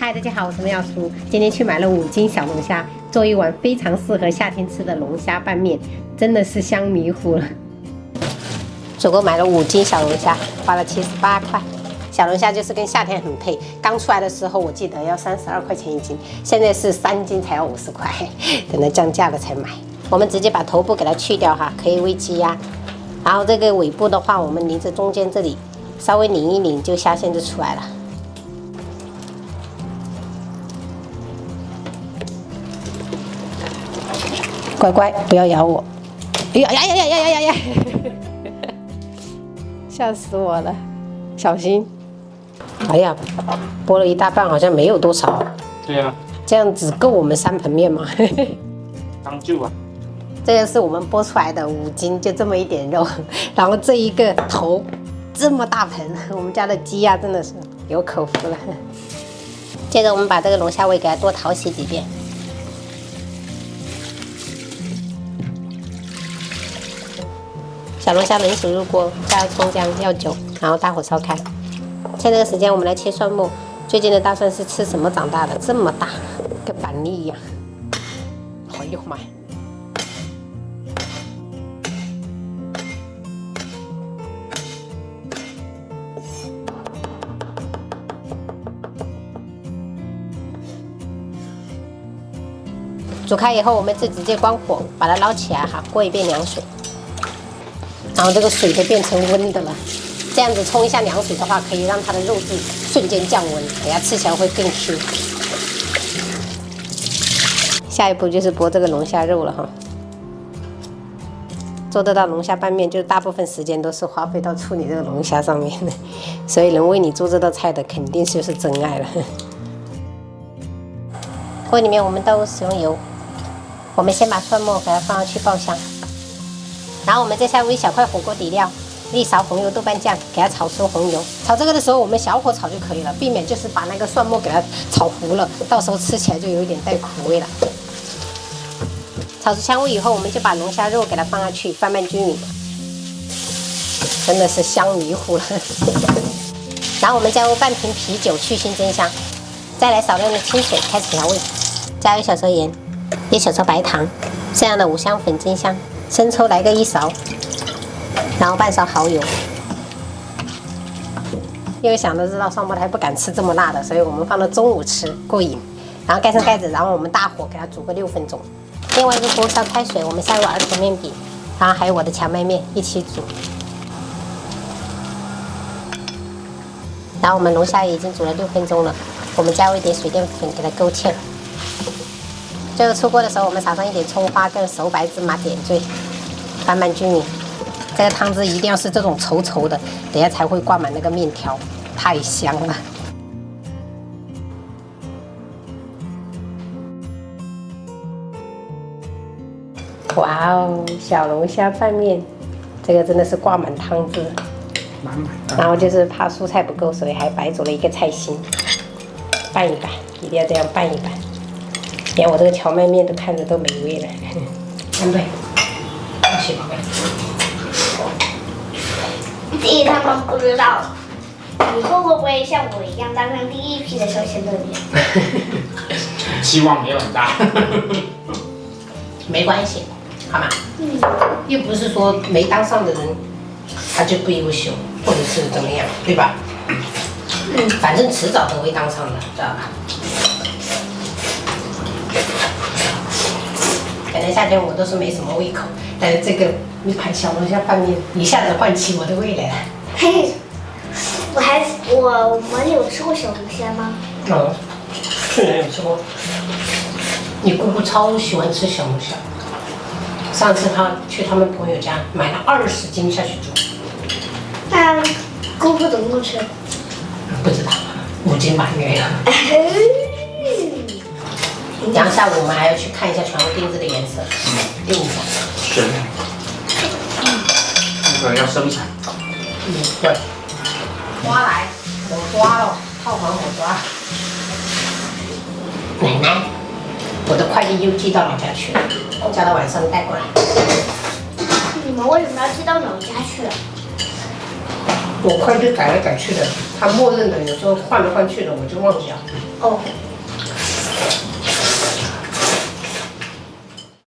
嗨，大家好，我是妙叔。今天去买了5斤小龙虾，做一碗非常适合夏天吃的龙虾拌面，真的是香迷糊了。总共买了5斤小龙虾，花了78块。小龙虾就是跟夏天很配，刚出来的时候我记得要32块钱1斤，现在是3斤才要50块，等它降价了才买。我们直接把头部给它去掉哈，可以煨鸡鸭。然后这个尾部的话，我们拧着中间这里，稍微拧一拧，就虾线就出来了。 乖乖，不要咬我！哎呀呀呀呀呀呀呀！吓死我了，小心！哎呀，剥了一大半，好像没有多少。对呀、这样只够我们3盆面吗？刚救啊！这个是我们剥出来的5斤，就这么一点肉，然后这一个头这么大盆，我们家的鸡呀真的是有口福了。接着我们把这个龙虾尾给它多淘洗几遍。 小龙虾冷水入锅，加葱姜、料酒，然后大火烧开。趁这个时间，我们来切蒜末。最近的大蒜是吃什么长大的？这么大，跟板栗一样。哎呦妈呀！煮开以后，我们就直接关火，把它捞起来哈，过一遍凉水。 然后这个水都变成温的了，这样子冲一下凉水的话，可以让它的肉质瞬间降温，等下吃起来会更 Q。下一步就是剥这个龙虾肉了哈。做得到龙虾拌面，就大部分时间都是花费到处理这个龙虾上面的，所以能为你做这道菜的，肯定就是真爱了。锅里面我们都使用油，我们先把蒜末给它放上去爆香。 然后我们再下入1小块火锅底料，1勺红油豆瓣酱，给它炒出红油。炒这个的时候，我们小火炒就可以了，避免就是把那个蒜末给它炒糊了，到时候吃起来就有一点带苦味了。炒出香味以后，我们就把龙虾肉给它放下去，翻拌均匀，真的是香迷糊了。然后我们加入半瓶啤酒去腥增香，再来少量的清水开始调味，加1小勺盐，1小勺白糖，这样的5香粉增香。 生抽来个1勺，然后半勺蚝油。因为想都知道双胞胎不敢吃这么辣的，所以我们放到中午吃过瘾。然后盖上盖子，然后我们大火给它煮个6分钟。另外一个锅烧开水，我们下入儿童面饼，然后还有我的荞麦面一起煮。然后我们龙虾已经煮了6分钟了，我们加入一点水淀粉给它勾芡。 最后出锅的时候，我们撒上一点葱花跟熟白芝麻点缀，翻拌均匀。这个汤汁一定要是这种稠稠的，等下才会挂满那个面条，太香了。哇哦，小龙虾拌面，这个真的是挂满汤汁，满满的。然后就是怕蔬菜不够，所以还白煮了一个菜心，拌一拌，一定要这样拌一拌。 连我这个荞麦面都看着都美味了，干杯！谢谢宝贝。第一，他们不知道以后会不会像我一样当上第一批的小鲜肉店。希望没有很大。没关系，好吗？又不是说没当上的人他就不优秀，或者是怎么样，对吧？反正迟早都会当上的，知道吧？ 本来夏天我都是没什么胃口，但是这个一盘小龙虾拌面一下子唤起我的味来了。嘿，我们有吃过小龙虾吗？哦，去年有吃过。你姑姑超喜欢吃小龙虾，上次她去他们朋友家买了20斤下去煮。那姑姑怎么吃？不知道，5斤吧应该有。然后下午我们还要去看一下全部钉子的颜色，定一下。是。那个要生产。对。花来，我抓了，套房我抓。奶奶，我的快递又寄到老家去了，叫到晚上带过来。你们为什么要寄到老家去？我快递改来改去的，它默认的，有时候换来换去的，我就忘记了。哦。